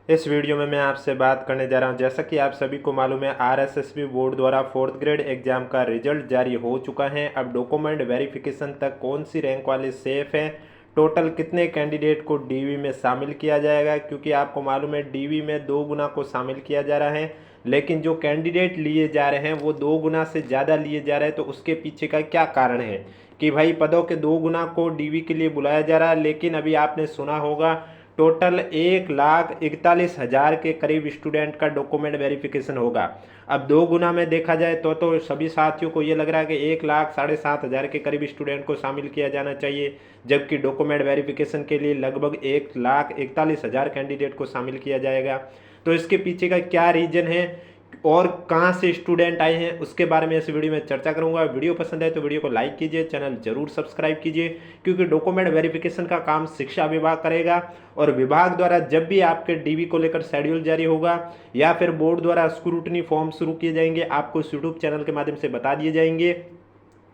इस वीडियो में मैं आपसे बात करने जा रहा हूं, जैसा कि आप सभी को मालूम है आरएसएसबी बोर्ड द्वारा 4th ग्रेड एग्जाम का रिजल्ट जारी हो चुका है। अब डॉक्यूमेंट वेरिफिकेशन तक कौन सी रैंक वाले सेफ हैं, टोटल कितने कैंडिडेट को डीवी में शामिल किया जाएगा, क्योंकि आपको मालूम है डीवी में 2 गुना को शामिल किया जा रहा है, लेकिन जो कैंडिडेट लिए जा रहे हैं वो 2 गुना से ज़्यादा लिए जा रहे हैं। तो उसके पीछे का क्या कारण है कि भाई पदों के 2 गुना को डीवी के लिए बुलाया जा रहा है, लेकिन अभी आपने सुना होगा टोटल 1,41,000 के करीब स्टूडेंट का डॉक्यूमेंट वेरिफिकेशन होगा। अब 2 गुना में देखा जाए तो सभी साथियों को ये लग रहा है कि 1,07,500 के करीब स्टूडेंट को शामिल किया जाना चाहिए, जबकि डॉक्यूमेंट वेरिफिकेशन के लिए लगभग 1,41,000 कैंडिडेट को शामिल किया जाएगा। तो इसके पीछे का क्या रीजन है और कहां से स्टूडेंट आए हैं, उसके बारे में इस वीडियो में चर्चा करूंगा। वीडियो पसंद है तो वीडियो को लाइक कीजिए, चैनल जरूर सब्सक्राइब कीजिए, क्योंकि डॉक्यूमेंट वेरिफिकेशन का काम शिक्षा विभाग करेगा और विभाग द्वारा जब भी आपके डीवी को लेकर शेड्यूल जारी होगा या फिर बोर्ड द्वारा स्क्रूटनी फॉर्म शुरू किए जाएंगे, आपको इस यूट्यूब चैनल के माध्यम से बता दिए जाएंगे।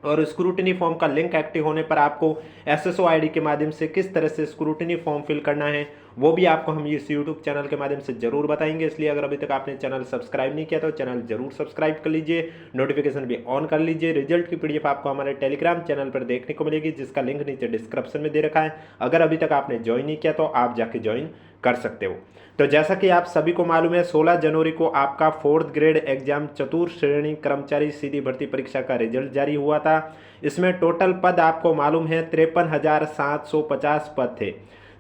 और स्क्रूटनी फॉर्म का लिंक एक्टिव होने पर आपको एसएसओ आईडी के माध्यम से किस तरह से स्क्रूटनी फॉर्म फिल करना है वो भी आपको हम इस यूट्यूब चैनल के माध्यम से जरूर बताएंगे। इसलिए अगर अभी तक आपने चैनल सब्सक्राइब नहीं किया तो चैनल जरूर सब्सक्राइब कर लीजिए, नोटिफिकेशन भी ऑन कर लीजिए। रिजल्ट की पीडीएफ आपको हमारे टेलीग्राम चैनल पर देखने को मिलेगी, जिसका लिंक नीचे डिस्क्रिप्शन में दे रखा है। अगर अभी तक आपने ज्वाइन नहीं किया तो आप जाके ज्वाइन कर सकते हो। तो जैसा कि आप सभी को मालूम है 16 जनवरी को आपका 4th ग्रेड एग्जाम चतुर्थ श्रेणी कर्मचारी सीधी भर्ती परीक्षा का रिजल्ट जारी हुआ था। इसमें टोटल पद आपको मालूम है 53,750 पद थे,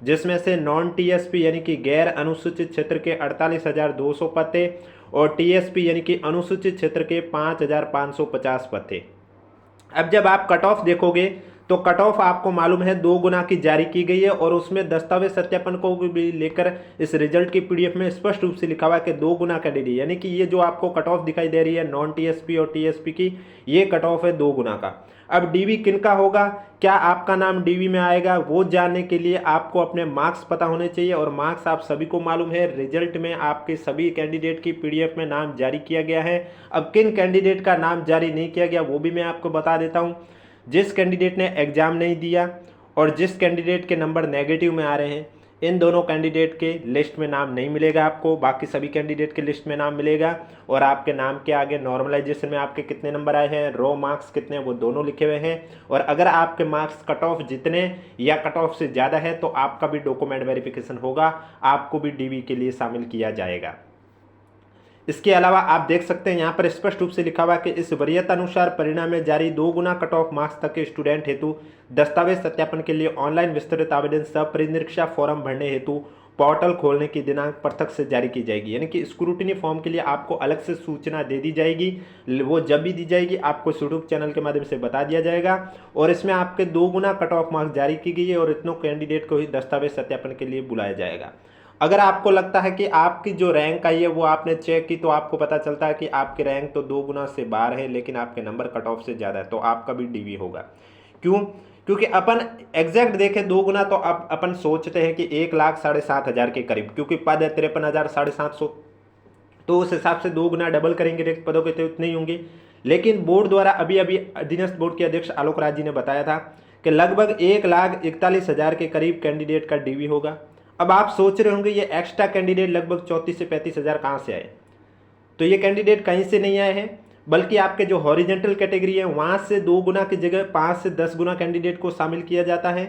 जिसमें से नॉन टीएसपी यानी कि गैर अनुसूचित क्षेत्र के 48,200 पद थे और टीएसपी यानी कि अनुसूचित क्षेत्र के 5,550 पद थे। अब जब आप कट ऑफ देखोगे तो कट ऑफ आपको मालूम है 2 गुना की जारी की गई है और उसमें दस्तावेज सत्यापन को भी लेकर इस रिजल्ट की पीडीएफ में स्पष्ट रूप से लिखा हुआ है कि 2 गुना कैंडिडेट, यानी कि ये जो आपको कट ऑफ दिखाई दे रही है नॉन टीएसपी और टीएसपी की, ये कट ऑफ है 2 गुना का। अब डीवी किनका होगा, क्या आपका नाम डीवी में आएगा, वो जानने के लिए आपको अपने मार्क्स पता होने चाहिए। और मार्क्स आप सभी को मालूम है रिजल्ट में आपके सभी कैंडिडेट की पीडीएफ में नाम जारी किया गया है। अब किन कैंडिडेट का नाम जारी नहीं किया गया वो भी मैं आपको बता देता हूँ। जिस कैंडिडेट ने एग्जाम नहीं दिया और जिस कैंडिडेट के नंबर नेगेटिव में आ रहे हैं, इन दोनों कैंडिडेट के लिस्ट में नाम नहीं मिलेगा आपको, बाकी सभी कैंडिडेट के लिस्ट में नाम मिलेगा। और आपके नाम के आगे नॉर्मलाइजेशन में आपके कितने नंबर आए हैं, रो मार्क्स कितने, वो दोनों लिखे हुए हैं। और अगर आपके मार्क्स कट ऑफ जितने या कट ऑफ से ज़्यादा है तो आपका भी डॉक्यूमेंट वेरिफिकेशन होगा, आपको भी डीवी के लिए शामिल किया जाएगा। इसके अलावा आप देख सकते हैं यहाँ पर स्पष्ट रूप से लिखा हुआ है कि इस वरीयता अनुसार परिणाम में जारी 2 गुना कट ऑफ मार्क्स तक के स्टूडेंट हेतु दस्तावेज सत्यापन के लिए ऑनलाइन विस्तृत आवेदन सपरिनिरीक्षा फॉर्म भरने हेतु पोर्टल खोलने की दिनांक पृथक से जारी की जाएगी। यानी कि स्क्रूटनी फॉर्म के लिए आपको अलग से सूचना दे दी जाएगी, वो जब भी दी जाएगी आपको यूट्यूब चैनल के माध्यम से बता दिया जाएगा। और इसमें आपके 2 गुना कट ऑफ मार्क्स जारी की गई है और इतनों कैंडिडेट को ही दस्तावेज सत्यापन के लिए बुलाया जाएगा। अगर आपको लगता है कि आपकी जो रैंक आई है वो आपने चेक की तो आपको पता चलता है कि आपकी रैंक तो 2 गुना से बाहर है, लेकिन आपके नंबर कट ऑफ से ज़्यादा है, तो आपका भी डीवी होगा। क्यों? क्योंकि अपन एग्जैक्ट देखें 2 गुना तो अब अपन सोचते हैं कि 1,07,500 के करीब, क्योंकि पद है 53,750, तो उस हिसाब से 2 गुना डबल करेंगे रिक्त पदों के तो इतने ही होंगे। लेकिन बोर्ड द्वारा अभी अभी अधीनस्थ बोर्ड के अध्यक्ष आलोक राज जी ने बताया था कि लगभग 1,41,000 के करीब कैंडिडेट का डीवी होगा। अब आप सोच रहे होंगे ये एक्स्ट्रा कैंडिडेट लगभग 34 से 35,000 कहाँ से आए, तो ये कैंडिडेट कहीं से नहीं आए हैं, बल्कि आपके जो हॉरिजेंटल कैटेगरी है वहाँ से 2 गुना की जगह 5 से 10 गुना कैंडिडेट को शामिल किया जाता है।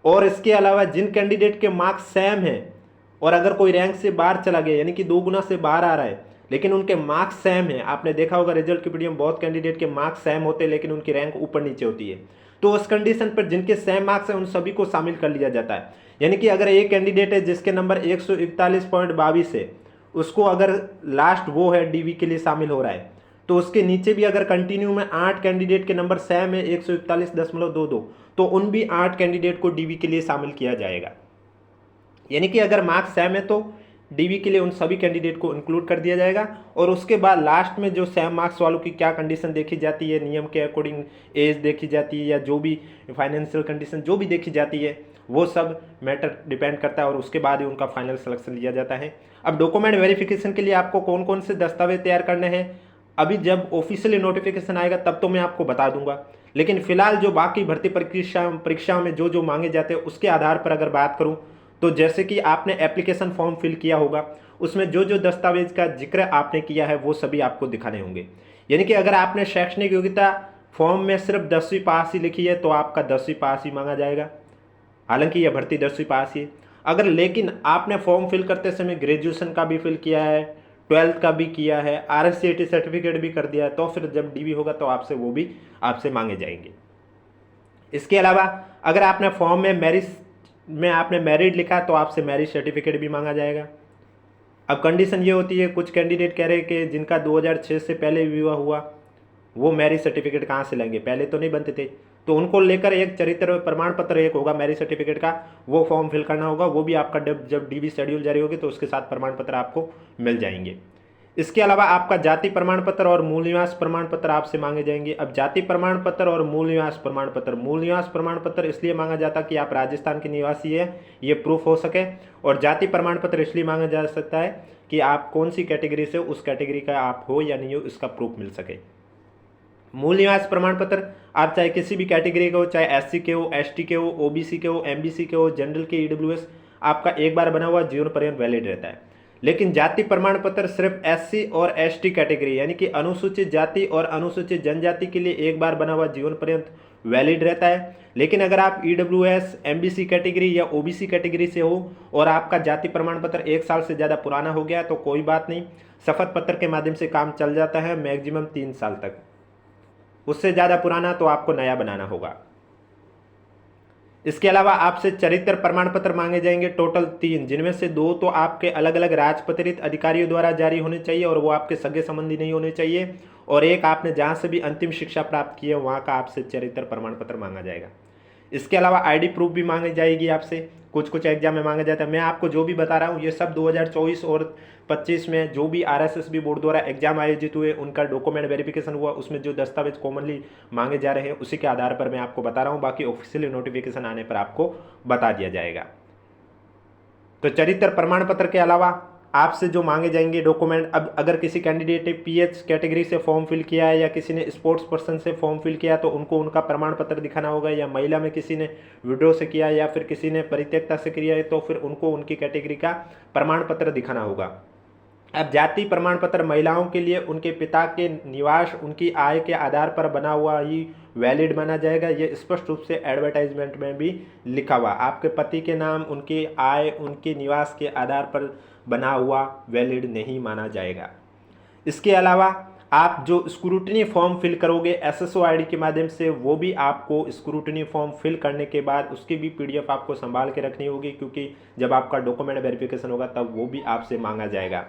और इसके अलावा जिन कैंडिडेट के मार्क्स सेम हैं और अगर कोई रैंक से बाहर चला गया यानी कि 2 गुना से बाहर आ रहा है लेकिन उनके मार्क्स सेम है, आपने देखा होगा रिजल्ट की पीडीएफ बहुत कैंडिडेट के मार्क्स सेम होते हैं लेकिन उनकी रैंक ऊपर नीचे होती है, तो उस कंडीशन पर जिनके सेम मार्क्स हैं उन सभी को शामिल कर लिया जाता है। यानी कि अगर एक कैंडिडेट है जिसके नंबर 141.22 है, उसको अगर लास्ट वो है डीवी के लिए शामिल हो रहा है, तो उसके नीचे भी अगर कंटिन्यू में 8 कैंडिडेट के नंबर सेम है 141.22, तो उन भी 8 कैंडिडेट को डीवी के लिए शामिल किया जाएगा। यानी कि अगर मार्क्स सेम है तो डीवी के लिए उन सभी कैंडिडेट को इंक्लूड कर दिया जाएगा। और उसके बाद लास्ट में जो सेम मार्क्स वालों की क्या कंडीशन देखी जाती है, नियम के अकॉर्डिंग एज देखी जाती है या जो भी फाइनेंशियल कंडीशन जो भी देखी जाती है, वो सब मैटर डिपेंड करता है और उसके बाद ही उनका फाइनल सिलेक्शन लिया जाता है। अब डॉक्यूमेंट वेरिफिकेशन के लिए आपको कौन कौन से दस्तावेज तैयार करने हैं, अभी जब ऑफिशियली नोटिफिकेशन आएगा तब तो मैं आपको बता दूंगा, लेकिन फिलहाल जो बाकी भर्ती परीक्षाओं में जो जो मांगे जाते हैं उसके आधार पर अगर बात करूं तो जैसे कि आपने एप्लीकेशन फॉर्म फिल किया होगा, उसमें जो जो दस्तावेज का जिक्र आपने किया है वो सभी आपको दिखाने होंगे। यानी कि अगर आपने शैक्षणिक योग्यता फॉर्म में सिर्फ 10वीं पास ही लिखी है तो आपका 10वीं पास ही मांगा जाएगा, हालांकि यह भर्ती 10वीं पास ही है। अगर लेकिन आपने फॉर्म फिल करते समय ग्रेजुएशन का भी फिल किया है, 12th का भी किया है, RSCT सर्टिफिकेट भी कर दिया है, तो फिर जब DV होगा तो आपसे वो भी आपसे मांगे जाएंगे। इसके अलावा अगर आपने फॉर्म में आपने मैरिड लिखा तो आपसे मैरिज सर्टिफिकेट भी मांगा जाएगा। अब कंडीशन ये होती है, कुछ कैंडिडेट कह रहे हैं कि जिनका 2006 से पहले विवाह हुआ वो मैरिज सर्टिफिकेट कहाँ से लेंगे, पहले तो नहीं बनते थे, तो उनको लेकर एक चरित्र प्रमाण पत्र एक होगा मैरिज सर्टिफिकेट का, वो फॉर्म फिल करना होगा। वो भी आपका जब DV शेड्यूल जारी होगी तो उसके साथ प्रमाण पत्र आपको मिल जाएंगे। इसके अलावा आपका जाति प्रमाण पत्र और मूल निवास प्रमाण पत्र आपसे मांगे जाएंगे। अब जाति प्रमाण पत्र और मूल निवास प्रमाण पत्र इसलिए मांगा जाता कि आप राजस्थान के निवासी है, ये प्रूफ हो सके, और जाति प्रमाण पत्र इसलिए मांगा जा सकता है कि आप कौन सी कैटेगरी से उस कैटेगरी का आप हो या नहीं हो, इसका प्रूफ मिल सके। मूल निवास प्रमाण पत्र आप चाहे किसी भी कैटेगरी के हो, चाहे SC के हो, ST के हो, OBC के हो, MBC के हो, जनरल के, EWS, आपका एक बार बना हुआ जीवन पर्यंत वैलिड रहता है। लेकिन जाति प्रमाण पत्र सिर्फ SC और ST कैटेगरी यानी कि अनुसूचित जाति और अनुसूचित जनजाति के लिए एक बार बना हुआ जीवन पर्यंत वैलिड रहता है। लेकिन अगर आप EWS, MBC कैटेगरी या OBC कैटेगरी से हो और आपका जाति प्रमाण पत्र 1 साल से ज़्यादा पुराना हो गया तो कोई बात नहीं, शपथ पत्र के माध्यम से काम चल जाता है मैक्सिमम 3 साल तक। उससे ज़्यादा पुराना तो आपको नया बनाना होगा। इसके अलावा आपसे चरित्र प्रमाण पत्र मांगे जाएंगे टोटल 3, जिनमें से 2 तो आपके अलग अलग राजपत्रित अधिकारियों द्वारा जारी होने चाहिए और वो आपके सगे संबंधी नहीं होने चाहिए, और एक आपने जहाँ से भी अंतिम शिक्षा प्राप्त की है वहाँ का आपसे चरित्र प्रमाण पत्र मांगा जाएगा। इसके अलावा ID प्रूफ भी मांगी जाएगी आपसे, कुछ एग्जाम में मांगा जाता है। मैं आपको जो भी बता रहा हूँ ये सब 2024 और 25 में जो भी RSSB बोर्ड द्वारा एग्जाम आयोजित हुए उनका डॉक्यूमेंट वेरिफिकेशन हुआ, उसमें जो दस्तावेज कॉमनली मांगे जा रहे हैं उसी के आधार पर मैं आपको बता रहा हूँ, बाकी ऑफिशियली नोटिफिकेशन आने पर आपको बता दिया जाएगा। तो चरित्र प्रमाण पत्र के अलावा आपसे जो मांगे जाएंगे डॉक्यूमेंट, अब अगर किसी कैंडिडेट ने PH कैटेगरी से फॉर्म फिल किया है या किसी ने स्पोर्ट्स पर्सन से फॉर्म फिल किया तो उनको उनका प्रमाण पत्र दिखाना होगा, या महिला में किसी ने विड्रॉ से किया या फिर किसी ने परित्यक्ता से किया है तो फिर उनको उनकी कैटेगरी का प्रमाण पत्र दिखाना होगा। अब जाति प्रमाण पत्र महिलाओं के लिए उनके पिता के निवास उनकी आय के आधार पर बना हुआ ही वैलिड माना जाएगा। ये स्पष्ट रूप से एडवर्टाइजमेंट में भी लिखा हुआ, आपके पति के नाम उनकी आय उनके निवास के आधार पर बना हुआ वैलिड नहीं माना जाएगा। इसके अलावा आप जो स्क्रूटनी फॉर्म फिल करोगे SSO ID के माध्यम से, वो भी आपको स्क्रूटनी फॉर्म फिल करने के बाद उसकी भी PDF आपको संभाल के रखनी होगी, क्योंकि जब आपका डॉक्यूमेंट वेरिफिकेशन होगा तब वो भी आपसे मांगा जाएगा।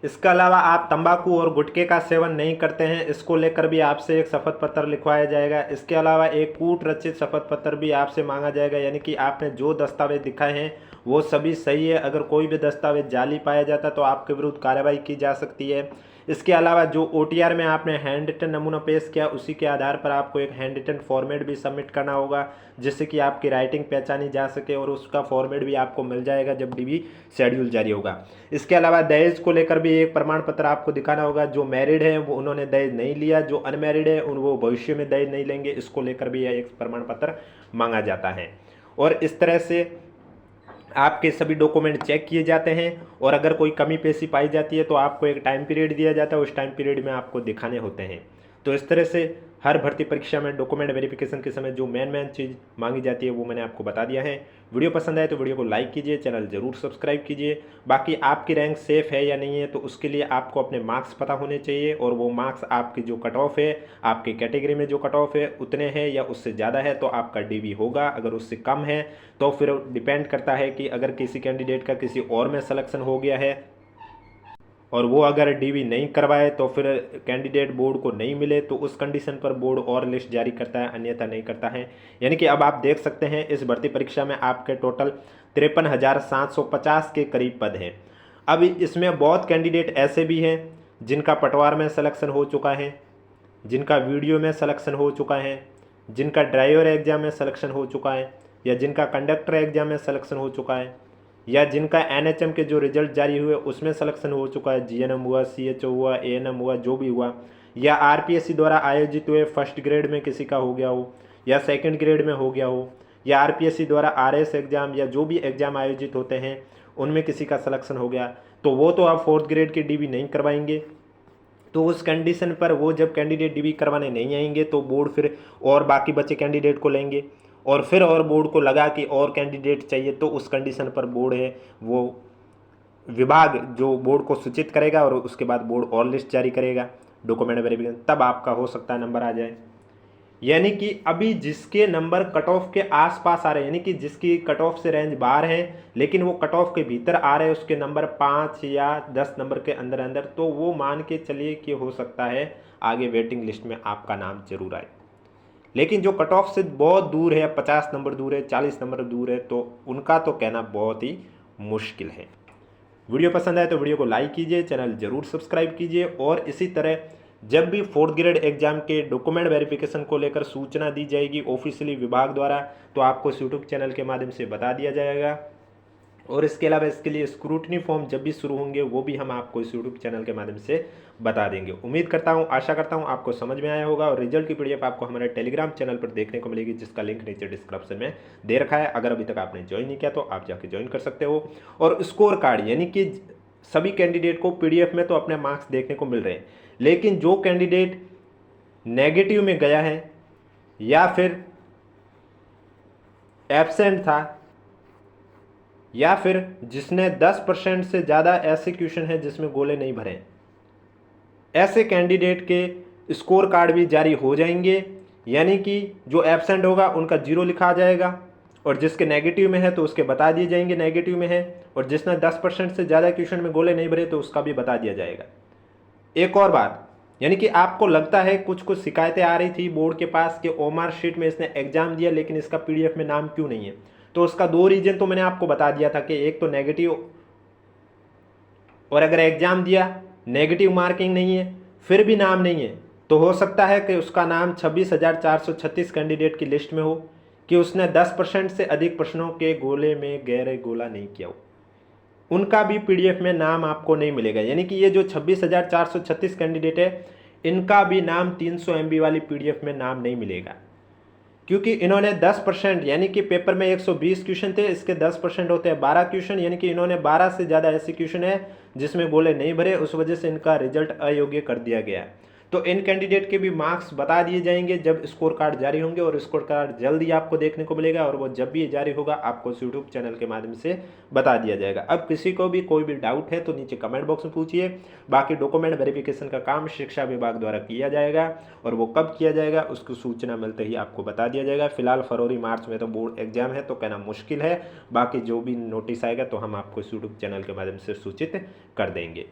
इसके अलावा आप तंबाकू और गुटखे का सेवन नहीं करते हैं, इसको लेकर भी आपसे एक शपथ पत्र लिखवाया जाएगा। इसके अलावा एक कूट रचित शपथ पत्र भी आपसे मांगा जाएगा, यानी कि आपने जो दस्तावेज दिखाए हैं वो सभी सही है। अगर कोई भी दस्तावेज जाली पाया जाता तो आपके विरुद्ध कार्रवाई की जा सकती है। इसके अलावा जो OTR में आपने हैंड रिटन नमूना पेश किया उसी के आधार पर आपको एक हैंड रिटन फॉर्मेट भी सबमिट करना होगा, जिससे कि आपकी राइटिंग पहचानी जा सके, और उसका फॉर्मेट भी आपको मिल जाएगा जब DV शेड्यूल जारी होगा। इसके अलावा दहेज को लेकर भी एक प्रमाण पत्र आपको दिखाना होगा। जो मैरिड है वो उन्होंने दहेज नहीं लिया, जो अनमैरिड है वो भविष्य में दहेज नहीं लेंगे, इसको लेकर भी एक प्रमाण पत्र मांगा जाता है। और इस तरह से आपके सभी डॉक्यूमेंट चेक किए जाते हैं, और अगर कोई कमी पेशी पाई जाती है तो आपको एक टाइम पीरियड दिया जाता है, उस टाइम पीरियड में आपको दिखाने होते हैं। तो इस तरह से हर भर्ती परीक्षा में डॉक्यूमेंट वेरिफिकेशन के समय जो मेन चीज़ मांगी जाती है वो मैंने आपको बता दिया है। वीडियो पसंद आए तो वीडियो को लाइक कीजिए, चैनल जरूर सब्सक्राइब कीजिए। बाकी आपकी रैंक सेफ है या नहीं है तो उसके लिए आपको अपने मार्क्स पता होने चाहिए, और वो मार्क्स आपकी जो कट ऑफ है, आपकी कैटेगरी में जो कट ऑफ है उतने हैं या उससे ज़्यादा है तो आपका DV होगा। अगर उससे कम है तो फिर डिपेंड करता है कि अगर किसी कैंडिडेट का किसी और में सिलेक्शन हो गया है और वो अगर DV नहीं करवाए तो फिर कैंडिडेट बोर्ड को नहीं मिले तो उस कंडीशन पर बोर्ड और लिस्ट जारी करता है, अन्यथा नहीं करता है। यानी कि अब आप देख सकते हैं इस भर्ती परीक्षा में आपके टोटल 53,750 के करीब पद हैं। अब इसमें बहुत कैंडिडेट ऐसे भी हैं जिनका पटवार में सिलेक्शन हो चुका है, जिनका वीडियो में सिलेक्शन हो चुका है, जिनका ड्राइवर एग्जाम में सिलेक्शन हो चुका है, या जिनका कंडक्टर एग्जाम में सिलेक्शन हो चुका है, या जिनका NHM के जो रिजल्ट जारी हुए उसमें सिलेक्शन हो चुका है, GNM हुआ, CHO हुआ, ANM हुआ, जो भी हुआ, या RPSC द्वारा आयोजित हुए फर्स्ट ग्रेड में किसी का हो गया हो या सेकंड ग्रेड में हो गया हो, या आरपीएससी द्वारा आरएस एग्जाम या जो भी एग्जाम आयोजित होते हैं उनमें किसी का सिलेक्शन हो गया, तो वो तो आप 4th ग्रेड की डीबी नहीं करवाएंगे। तो उस कंडीशन पर वो जब कैंडिडेट डीबी करवाने नहीं आएंगे तो बोर्ड फिर और बाकी बचे कैंडिडेट को लेंगे, और फिर और बोर्ड को लगा कि और कैंडिडेट चाहिए, तो उस कंडीशन पर बोर्ड है वो विभाग जो बोर्ड को सूचित करेगा और उसके बाद बोर्ड और लिस्ट जारी करेगा डॉक्यूमेंट वेरिफिकेशन, तब आपका हो सकता है नंबर आ जाए। यानी कि अभी जिसके नंबर कट ऑफ के आसपास आ रहे हैं, यानी कि जिसकी कट ऑफ से रेंज बाहर है लेकिन वो कट ऑफ के भीतर आ रहे हैं, उसके नंबर 5 या 10 नंबर के अंदर अंदर, तो वो मान के चलिए कि हो सकता है आगे वेटिंग लिस्ट में आपका नाम जरूर आए। लेकिन जो कट ऑफ से बहुत दूर है, 50 नंबर दूर है, 40 नंबर दूर है, तो उनका तो कहना बहुत ही मुश्किल है। वीडियो पसंद आए तो वीडियो को लाइक कीजिए, चैनल जरूर सब्सक्राइब कीजिए, और इसी तरह जब भी 4th ग्रेड एग्जाम के डॉक्यूमेंट वेरिफिकेशन को लेकर सूचना दी जाएगी ऑफिशियली विभाग द्वारा, तो आपको यूट्यूब चैनल के माध्यम से बता दिया जाएगा। और इसके अलावा इसके लिए स्क्रूटनी फॉर्म जब भी शुरू होंगे वो भी हम आपको इस यूट्यूब चैनल के माध्यम से बता देंगे। उम्मीद करता हूँ, आशा करता हूँ आपको समझ में आया होगा, और रिजल्ट की पीडीएफ आपको हमारे टेलीग्राम चैनल पर देखने को मिलेगी, जिसका लिंक नीचे डिस्क्रिप्शन में दे रखा है। अगर अभी तक आपने ज्वाइन नहीं किया तो आप जाके ज्वाइन कर सकते हो। और स्कोर कार्ड, यानी कि सभी कैंडिडेट को पीडीएफ में तो अपने मार्क्स देखने को मिल रहे हैं, लेकिन जो कैंडिडेट नेगेटिव में गया है या फिर एब्सेंट था या फिर जिसने 10% से ज़्यादा ऐसे क्वेश्चन है जिसमें गोले नहीं भरे, ऐसे कैंडिडेट के स्कोर कार्ड भी जारी हो जाएंगे। यानी कि जो एब्सेंट होगा उनका 0 लिखा जाएगा, और जिसके नेगेटिव में है तो उसके बता दिए जाएंगे नेगेटिव में है, और जिसने 10% से ज़्यादा क्वेश्चन में गोले नहीं भरे तो उसका भी बता दिया जाएगा। एक और बात, यानी कि आपको लगता है कुछ कुछ शिकायतें आ रही थी बोर्ड के पास कि ओमार शीट में इसने एग्जाम दिया लेकिन इसका पीडीएफ में नाम क्यों नहीं है, तो उसका 2 रीजन तो मैंने आपको बता दिया था कि एक तो नेगेटिव, और अगर एग्जाम दिया नेगेटिव मार्किंग नहीं है फिर भी नाम नहीं है, तो हो सकता है कि उसका नाम 26,436 कैंडिडेट की लिस्ट में हो कि उसने 10% से अधिक प्रश्नों के गोले में गहरे गोला नहीं किया हो, उनका भी पीडीएफ में नाम आपको नहीं मिलेगा। यानी कि ये जो 26,436 कैंडिडेट है इनका भी नाम 300 MB वाली पीडीएफ में नाम नहीं मिलेगा, क्योंकि इन्होंने 10%, यानी कि पेपर में 120 क्वेश्चन थे, इसके 10% होते हैं 12 क्वेश्चन, यानी कि इन्होंने 12 से ज़्यादा ऐसे क्वेश्चन है जिसमें गोले नहीं भरे, उस वजह से इनका रिजल्ट अयोग्य कर दिया गया। तो इन कैंडिडेट के भी मार्क्स बता दिए जाएंगे जब स्कोर कार्ड जारी होंगे, और स्कोर कार्ड जल्द ही आपको देखने को मिलेगा, और वो जब भी जारी होगा आपको यूट्यूब चैनल के माध्यम से बता दिया जाएगा। अब किसी को भी कोई भी डाउट है तो नीचे कमेंट बॉक्स में पूछिए। बाकी डॉक्यूमेंट वेरिफिकेशन का काम शिक्षा विभाग द्वारा किया जाएगा, और वो कब किया जाएगा उसकी सूचना मिलते ही आपको बता दिया जाएगा। फिलहाल फरवरी मार्च में तो बोर्ड एग्जाम है, तो कहना मुश्किल है। बाकी जो भी नोटिस आएगा तो हम आपको यूट्यूब चैनल के माध्यम से सूचित कर देंगे।